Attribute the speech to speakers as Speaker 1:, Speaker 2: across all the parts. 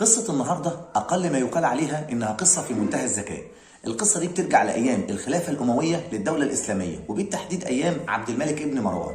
Speaker 1: قصة النهاردة أقل ما يقال عليها إنها قصة في منتهى الذكاء. القصة دي بترجع لأيام الخلافة الأموية للدولة الإسلامية، وبالتحديد أيام عبد الملك ابن مروان.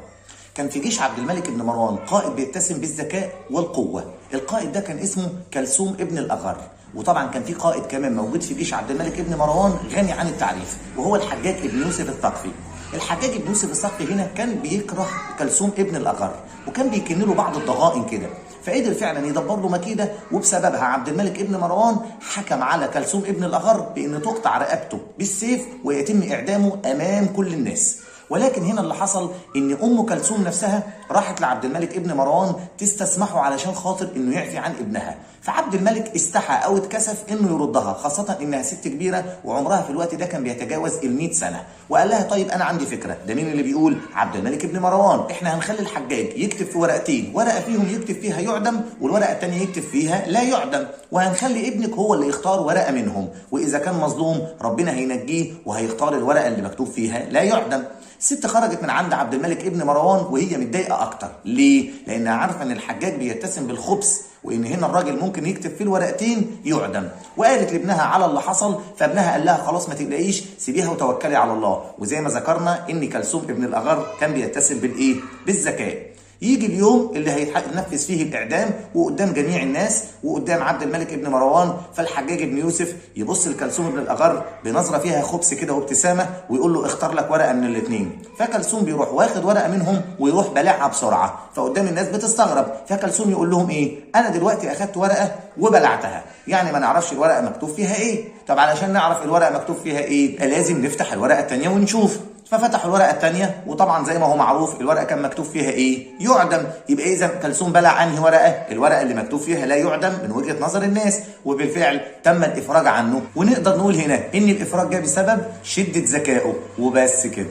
Speaker 1: كان في جيش عبد الملك ابن مروان قائد بيتسم بالذكاء والقوة. القائد ده كان اسمه كلثوم ابن الأغر، وطبعا كان في قائد كمان موجود في جيش عبد الملك ابن مروان غني عن التعريف، وهو الحجاج ابن يوسف الثقفي. الحجاج ابن يوسف الثقفي هنا كان بيكره كلثوم ابن الأغر، وكان بيكن له بعض الضغائن كده، فقدر فعلا يدبر له مكيده، وبسببها عبد الملك ابن مروان حكم على كلثوم ابن الأغر بان تقطع رقبته بالسيف ويتم اعدامه امام كل الناس. ولكن هنا اللي حصل ان ام كلثوم نفسها راحت لعبد الملك ابن مروان تستسمحه علشان خاطر انه يعفي عن ابنها، فعبد الملك استحى او اتكسف انه يردها، خاصه انها ست كبيره وعمرها في الوقت ده كان بيتجاوز ال100 سنه. وقال لها طيب انا عندي فكره. ده مين اللي بيقول؟ عبد الملك ابن مروان. احنا هنخلي الحجاج يكتب في ورقتين، ورقه فيهم يكتب فيها يعدم والورقه الثانيه يكتب فيها لا يعدم، وهنخلي ابنك هو اللي يختار ورقه منهم، واذا كان مظلوم ربنا هينجيه وهيختار الورقه اللي مكتوب فيها لا يعدم. الست خرجت من عند عبد الملك ابن مروان وهي متضايقه اكتر. ليه؟ لانها عارفه ان الحجاج بيتسم بالخبث، وان هنا الراجل ممكن يكتب في الورقتين يعدم. وقالت لابنها على اللي حصل، فابنها قال لها خلاص ما تقلقيش، سيبيها وتوكلي على الله. وزي ما ذكرنا ان كلثوم ابن الأغر كان بيتسم بالايه؟ بالذكاء. يجي اليوم اللي هينفذ فيه الاعدام وقدام جميع الناس وقدام عبد الملك ابن مروان، فالحجاج ابن يوسف يبص لكلثوم ابن الأغر بنظره فيها خبث كده وابتسامه، ويقول له اختار لك ورقه من الاثنين. فكلثوم بيروح واخد ورقه منهم ويروح بلعها بسرعه، فقدام الناس بتستغرب. فكلثوم يقول لهم ايه؟ انا دلوقتي اخدت ورقه وبلعتها، يعني ما نعرفش الورقه مكتوب فيها ايه. طب علشان نعرف الورقه مكتوب فيها ايه لازم نفتح الورقه الثانيه ونشوف. ففتحوا الورقه الثانيه، وطبعا زي ما هو معروف الورقه كان مكتوب فيها ايه؟ يعدم. يبقى اذا كلثوم بلع انهي ورقه؟ الورقه اللي مكتوب فيها لا يعدم من وجهه نظر الناس، وبالفعل تم الافراج عنه. ونقدر نقول هنا ان الافراج جه بسبب شده ذكائه وبس كده.